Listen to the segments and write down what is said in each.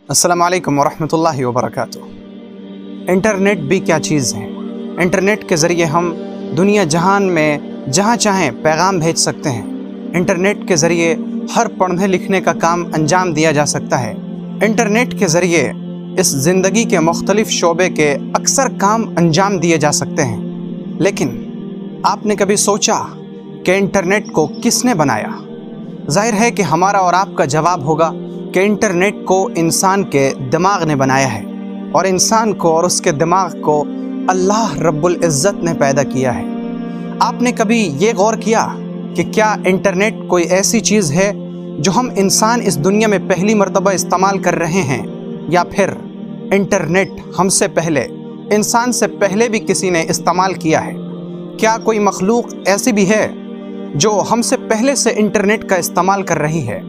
السلام علیکم ورحمۃ اللہ وبرکاتہ۔ انٹرنیٹ بھی کیا چیز ہے؟ انٹرنیٹ کے ذریعے ہم دنیا جہان میں جہاں چاہیں پیغام بھیج سکتے ہیں۔ انٹرنیٹ کے ذریعے ہر پڑھنے لکھنے کا کام انجام دیا جا سکتا ہے۔ انٹرنیٹ کے ذریعے اس زندگی کے مختلف شعبے کے اکثر کام انجام دیے جا سکتے ہیں۔ لیکن آپ نے کبھی سوچا کہ انٹرنیٹ کو کس نے بنایا؟ ظاہر ہے کہ ہمارا اور آپ کا جواب ہوگا کہ انٹرنیٹ کو انسان کے دماغ نے بنایا ہے، اور انسان کو اور اس کے دماغ کو اللہ رب العزت نے پیدا کیا ہے۔ آپ نے کبھی یہ غور کیا کہ کیا انٹرنیٹ کوئی ایسی چیز ہے جو ہم انسان اس دنیا میں پہلی مرتبہ استعمال کر رہے ہیں، یا پھر انٹرنیٹ ہم سے پہلے، انسان سے پہلے بھی کسی نے استعمال کیا ہے؟ کیا کوئی مخلوق ایسی بھی ہے جو ہم سے پہلے سے انٹرنیٹ کا استعمال کر رہی ہے؟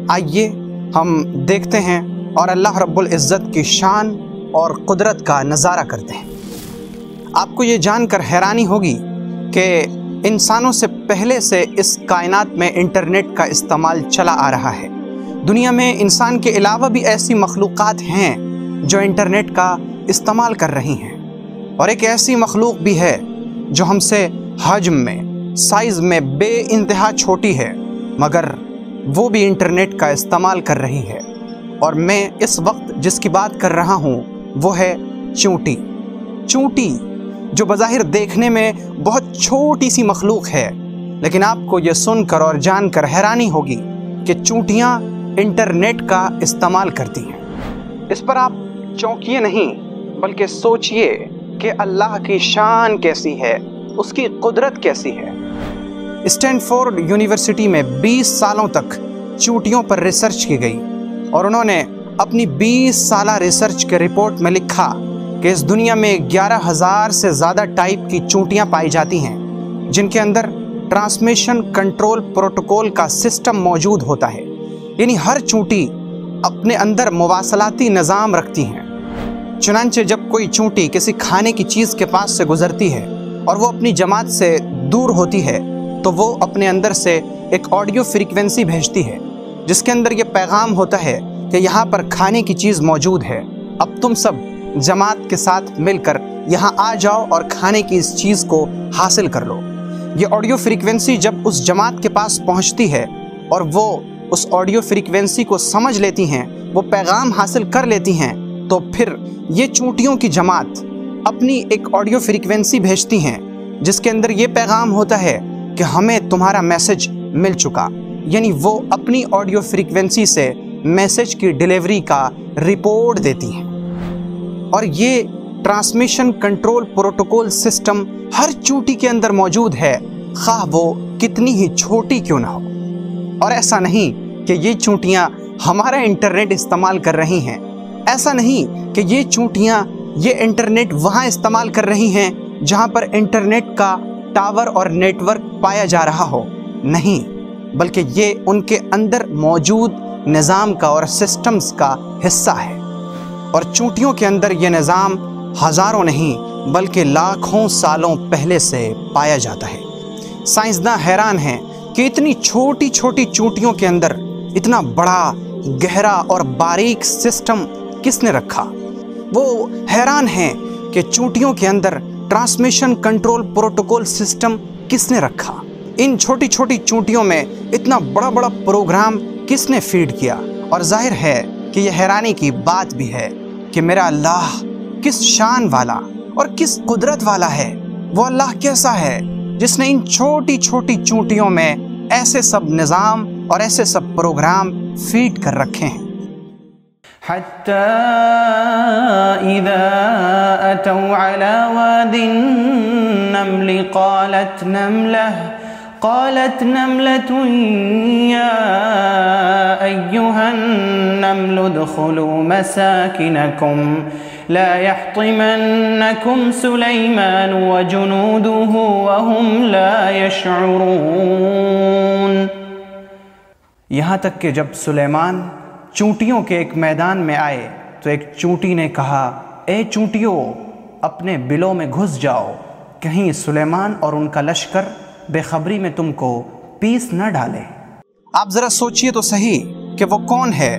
آئیے ہم دیکھتے ہیں اور اللہ رب العزت کی شان اور قدرت کا نظارہ کرتے ہیں۔ آپ کو یہ جان کر حیرانی ہوگی کہ انسانوں سے پہلے سے اس کائنات میں انٹرنیٹ کا استعمال چلا آ رہا ہے۔ دنیا میں انسان کے علاوہ بھی ایسی مخلوقات ہیں جو انٹرنیٹ کا استعمال کر رہی ہیں، اور ایک ایسی مخلوق بھی ہے جو ہم سے حجم میں، سائز میں بے انتہا چھوٹی ہے، مگر وہ بھی انٹرنیٹ کا استعمال کر رہی ہے۔ اور میں اس وقت جس کی بات کر رہا ہوں وہ ہے چونٹی۔ چونٹی جو بظاہر دیکھنے میں بہت چھوٹی سی مخلوق ہے، لیکن آپ کو یہ سن کر اور جان کر حیرانی ہوگی کہ چونٹیاں انٹرنیٹ کا استعمال کرتی ہیں۔ اس پر آپ چونکیے نہیں بلکہ سوچئے کہ اللہ کی شان کیسی ہے، اس کی قدرت کیسی ہے۔ اسٹینفورڈ یونیورسٹی میں 20 سالوں تک چونٹیوں پر ریسرچ کی گئی، اور انہوں نے اپنی 20 سالہ ریسرچ کے رپورٹ میں لکھا کہ اس دنیا میں 11,000 سے زیادہ ٹائپ کی چونٹیاں پائی جاتی ہیں، جن کے اندر ٹرانسمیشن کنٹرول پروٹوکول کا سسٹم موجود ہوتا ہے۔ یعنی ہر چونٹی اپنے اندر مواصلاتی نظام رکھتی ہیں۔ چنانچہ جب کوئی چونٹی کسی کھانے کی چیز کے پاس سے گزرتی ہے اور وہ اپنی جماعت سے دور ہوتی ہے، تو وہ اپنے اندر سے ایک آڈیو فریکوینسی بھیجتی ہے، جس کے اندر یہ پیغام ہوتا ہے کہ یہاں پر کھانے کی چیز موجود ہے، اب تم سب جماعت کے ساتھ مل کر یہاں آ جاؤ اور کھانے کی اس چیز کو حاصل کر لو۔ یہ آڈیو فریکوینسی جب اس جماعت کے پاس پہنچتی ہے اور وہ اس آڈیو فریکوینسی کو سمجھ لیتی ہیں، وہ پیغام حاصل کر لیتی ہیں، تو پھر یہ چونٹیوں کی جماعت اپنی ایک آڈیو فریکوینسی بھیجتی ہیں، جس کے اندر یہ پیغام ہوتا ہے کہ ہمیں تمہارا میسج مل چکا۔ یعنی وہ اپنی آڈیو فریکوینسی سے میسج کی ڈیلیوری کا رپورٹ دیتی ہیں، اور یہ ٹرانسمیشن کنٹرول پروٹوکول سسٹم ہر چونٹی کے اندر موجود ہے، خواہ وہ کتنی ہی چھوٹی کیوں نہ ہو۔ اور ایسا نہیں کہ یہ چونٹیاں ہمارا انٹرنیٹ استعمال کر رہی ہیں، ایسا نہیں کہ یہ چونٹیاں یہ انٹرنیٹ وہاں استعمال کر رہی ہیں جہاں پر انٹرنیٹ کا ٹاور اور نیٹ ورک پایا جا رہا ہو، نہیں، بلکہ یہ ان کے اندر موجود نظام کا اور سسٹمز کا حصہ ہے۔ اور چونٹیوں کے اندر یہ نظام ہزاروں نہیں بلکہ لاکھوں سالوں پہلے سے پایا جاتا ہے۔ سائنسداں حیران ہیں کہ اتنی چھوٹی چھوٹی چونٹیوں کے اندر اتنا بڑا، گہرا اور باریک سسٹم کس نے رکھا۔ وہ حیران ہیں کہ چونٹیوں کے اندر ٹرانسمیشن کنٹرول پروٹوکول سسٹم کس نے رکھا۔ ان چھوٹی چھوٹی چونٹیوں میں اتنا بڑا بڑا پروگرام کس نے فیڈ کیا۔ اور ظاہر ہے کہ یہ حیرانی کی بات بھی ہے کہ میرا اللہ کس شان والا اور کس قدرت والا ہے۔ وہ اللہ کیسا ہے جس نے ان چھوٹی چھوٹی چونٹیوں میں ایسے سب نظام اور ایسے سب پروگرام فیڈ کر رکھے ہیں۔ حتى إذا أتوا على واد النمل قالت نملة يا أيها النمل ادخلوا مساكنكم لا يحطمنكم سليمان وجنوده وهم لا يشعرون۔ یہاں تک کہ جب سلیمان چونٹیوں کے ایک میدان میں آئے تو ایک چونٹی نے کہا، اے چونٹیوں، اپنے بلوں میں گھس جاؤ، کہیں سلیمان اور ان کا لشکر بے خبری میں تم کو پیس نہ ڈالے۔ آپ ذرا سوچئے تو صحیح کہ وہ کون ہے